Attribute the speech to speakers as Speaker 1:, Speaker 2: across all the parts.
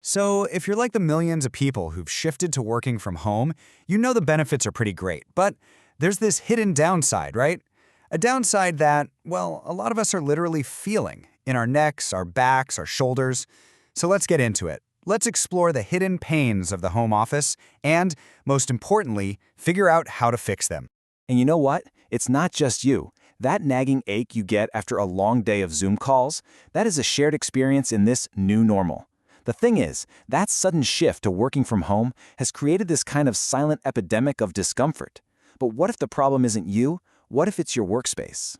Speaker 1: So, if you're like the millions of people who've shifted to working from home, you know the benefits are pretty great. But there's this hidden downside, right? A downside that, well, a lot of us are literally feeling in our necks, our backs, our shoulders. So let's get into it. Let's explore the hidden pains of the home office and, most importantly, figure out how to fix them.
Speaker 2: And you know what? It's not just you. That nagging ache you get after a long day of Zoom calls, that is a shared experience in this new normal. The thing is, that sudden shift to working from home has created this kind of silent epidemic of discomfort. But what if the problem isn't you? What if it's your workspace?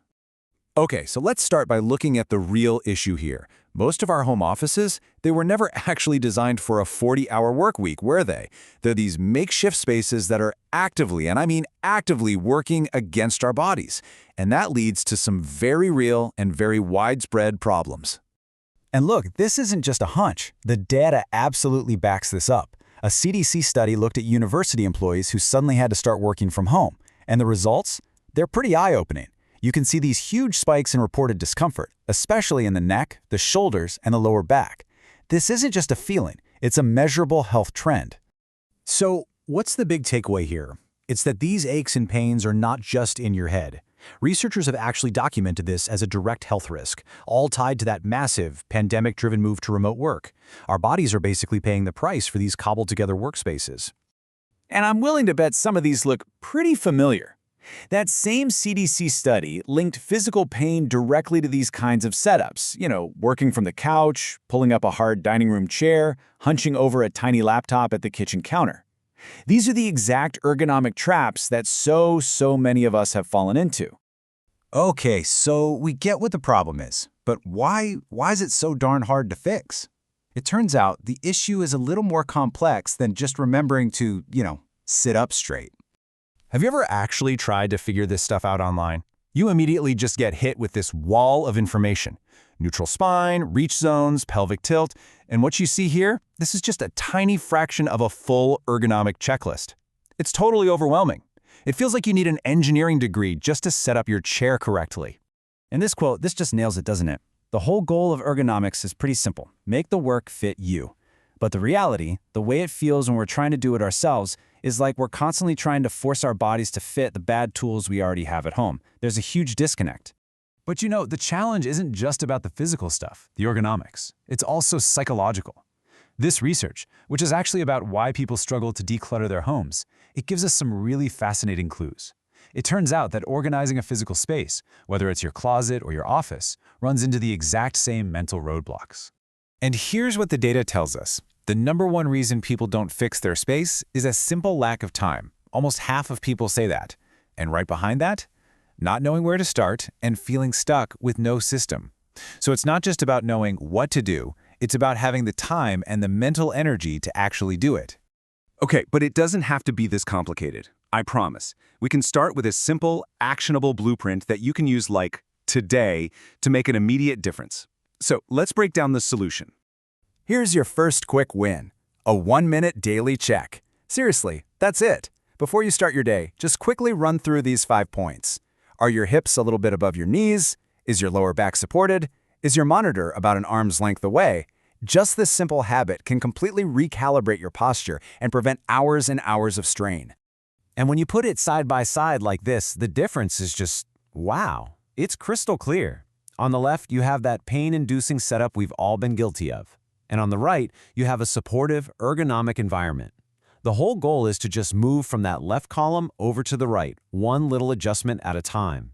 Speaker 3: Okay, so let's start by looking at the real issue here. Most of our home offices, they were never actually designed for a 40-hour work week, were they? They're these makeshift spaces that are actively, and I mean actively, working against our bodies. And that leads to some very real and very widespread problems.
Speaker 1: And look, this isn't just a hunch. The data absolutely backs this up. A CDC study looked at university employees who suddenly had to start working from home. And the results? They're pretty eye-opening. You can see these huge spikes in reported discomfort, especially in the neck, the shoulders, and the lower back. This isn't just a feeling, it's a measurable health trend. So, what's the big takeaway here? It's that these aches and pains are not just in your head. Researchers have actually documented this as a direct health risk, all tied to that massive, pandemic-driven move to remote work. Our bodies are basically paying the price for these cobbled-together workspaces.
Speaker 2: And I'm willing to bet some of these look pretty familiar. That same CDC study linked physical pain directly to these kinds of setups. Working from the couch, pulling up a hard dining room chair, hunching over a tiny laptop at the kitchen counter. These are the exact ergonomic traps that so many of us have fallen into.
Speaker 1: Okay, so we get what the problem is, but why is it so darn hard to fix? It turns out the issue is a little more complex than just remembering to, sit up straight.
Speaker 3: Have you ever actually tried to figure this stuff out online? You immediately just get hit with this wall of information. Neutral spine, reach zones, pelvic tilt, and what you see here, this is just a tiny fraction of a full ergonomic checklist. It's totally overwhelming. It feels like you need an engineering degree just to set up your chair correctly.
Speaker 1: And this quote, this just nails it, doesn't it? The whole goal of ergonomics is pretty simple. Make the work fit you. But the reality, the way it feels when we're trying to do it ourselves, is like we're constantly trying to force our bodies to fit the bad tools we already have at home. There's a huge disconnect.
Speaker 3: But the challenge isn't just about the physical stuff, the ergonomics. It's also psychological. This research, which is actually about why people struggle to declutter their homes, it gives us some really fascinating clues. It turns out that organizing a physical space, whether it's your closet or your office, runs into the exact same mental roadblocks. And here's what the data tells us. The number one reason people don't fix their space is a simple lack of time. Almost half of people say that. And right behind that, not knowing where to start and feeling stuck with no system. So it's not just about knowing what to do, it's about having the time and the mental energy to actually do it.
Speaker 4: Okay, but it doesn't have to be this complicated. I promise. We can start with a simple, actionable blueprint that you can use like today to make an immediate difference. So let's break down the solution.
Speaker 1: Here's your first quick win, a 1-minute daily check. Seriously, that's it. Before you start your day, just quickly run through these 5 points. Are your hips a little bit above your knees? Is your lower back supported? Is your monitor about an arm's length away? Just this simple habit can completely recalibrate your posture and prevent hours and hours of strain. And when you put it side by side like this, the difference is just, wow, it's crystal clear. On the left, you have that pain-inducing setup we've all been guilty of. And on the right, you have a supportive, ergonomic environment. The whole goal is to just move from that left column over to the right, one little adjustment at a time.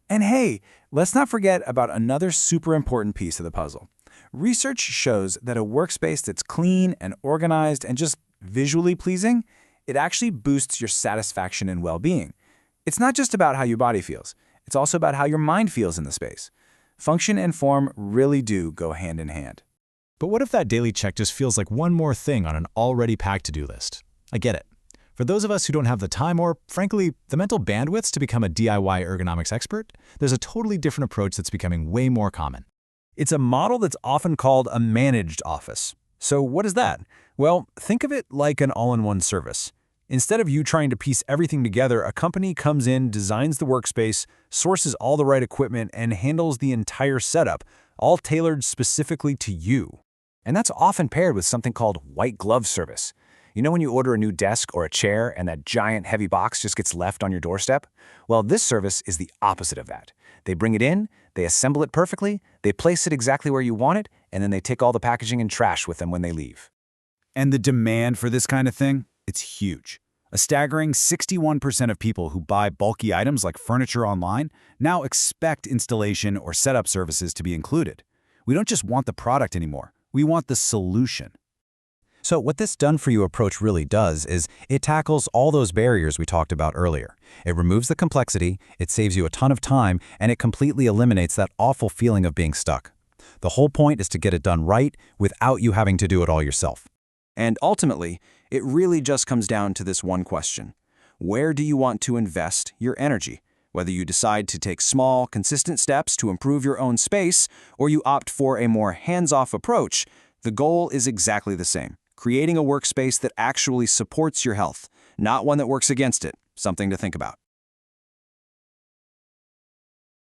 Speaker 1: And hey, let's not forget about another super important piece of the puzzle. Research shows that a workspace that's clean and organized and just visually pleasing, it actually boosts your satisfaction and well-being. It's not just about how your body feels, it's also about how your mind feels in the space. Function and form really do go hand in hand.
Speaker 3: But what if that daily check just feels like one more thing on an already packed to-do list? I get it. For those of us who don't have the time or, frankly, the mental bandwidth to become a DIY ergonomics expert, there's a totally different approach that's becoming way more common.
Speaker 1: It's a model that's often called a managed office. So what is that? Well, think of it like an all-in-one service. Instead of you trying to piece everything together, a company comes in, designs the workspace, sources all the right equipment, and handles the entire setup, all tailored specifically to you. And that's often paired with something called white glove service. You know when you order a new desk or a chair and that giant heavy box just gets left on your doorstep? Well, this service is the opposite of that. They bring it in, they assemble it perfectly, they place it exactly where you want it, and then they take all the packaging and trash with them when they leave.
Speaker 2: And the demand for this kind of thing? It's huge. A staggering 61% of people who buy bulky items like furniture online now expect installation or setup services to be included. We don't just want the product anymore. We want the solution.
Speaker 1: So what this done-for-you approach really does is it tackles all those barriers we talked about earlier. It removes the complexity, it saves you a ton of time, and it completely eliminates that awful feeling of being stuck. The whole point is to get it done right without you having to do it all yourself. And ultimately, it really just comes down to this one question. Where do you want to invest your energy? Whether you decide to take small, consistent steps to improve your own space, or you opt for a more hands-off approach, the goal is exactly the same. Creating a workspace that actually supports your health, not one that works against it. Something to think about.